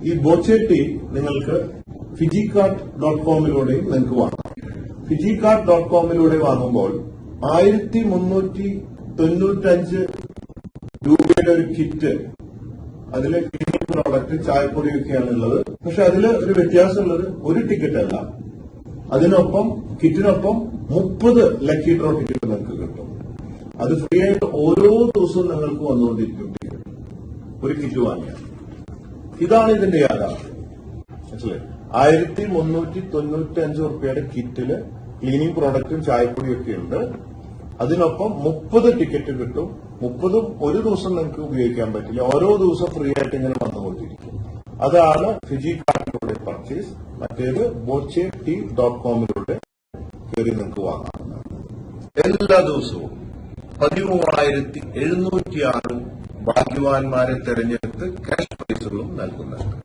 ഈ ബോച്ചെ ടീ നിങ്ങൾക്ക് ഫിജികാർട്ട്.കോമിലൂടെയും നിങ്ങൾക്ക് വാങ്ങാം. ഫിജികാർട്ട്.കോമിലൂടെ വാങ്ങുമ്പോൾ 1395 രൂപയുടെ ഒരു കിറ്റ്, അതിലെ ക്ലീനിങ് പ്രോഡക്റ്റ് ചായപ്പൊടിയൊക്കെയാണ് ഉള്ളത്. പക്ഷെ അതിൽ ഒരു വ്യത്യാസമുള്ളത് ഒരു ടിക്കറ്റ് അല്ല, അതിനൊപ്പം കിറ്റിനൊപ്പം 30 ലക്കി ഡ്രോ ടിക്കറ്റ് നിങ്ങൾക്ക് കിട്ടും. അത് ഫ്രീ ആയിട്ട് ഓരോ ദിവസവും നിങ്ങൾക്ക് വന്നുകൊണ്ടിരിക്കും ടിക്കറ്റ്, ഒരു കിറ്റ് വാങ്ങിയാൽ. ഇതാണ് ഇതിന്റെ യാഥാർത്ഥ്യം. മനസ്സിലായി? 1395 റുപ്യയുടെ കിറ്റില് ക്ലീനിങ് പ്രോഡക്റ്റും ചായപ്പൊടിയും ഒക്കെ ഉണ്ട്. അതിനൊപ്പം 30 ടിക്കറ്റ് കിട്ടും. 30ഉം ഒരു ദിവസം നിങ്ങൾക്ക് ഉപയോഗിക്കാൻ പറ്റില്ല, ഓരോ ദിവസം ഫ്രീ ആയിട്ട് ഇങ്ങനെ വന്നുകൊണ്ടിരിക്കും. അതാണ് ഫിജികാർട്ടിലൂടെ പർച്ചേസ്. മറ്റേത് bochetea.com-ലൂടെ കയറി നിങ്ങൾക്ക് വാങ്ങാവുന്നതാണ്. എല്ലാ ദിവസവും 13,706 ഭാഗ്യവാന്മാരെ തെരഞ്ഞെടുത്ത് ക്യാഷ് പ്രൈസുകളും നൽകുന്നുണ്ട്.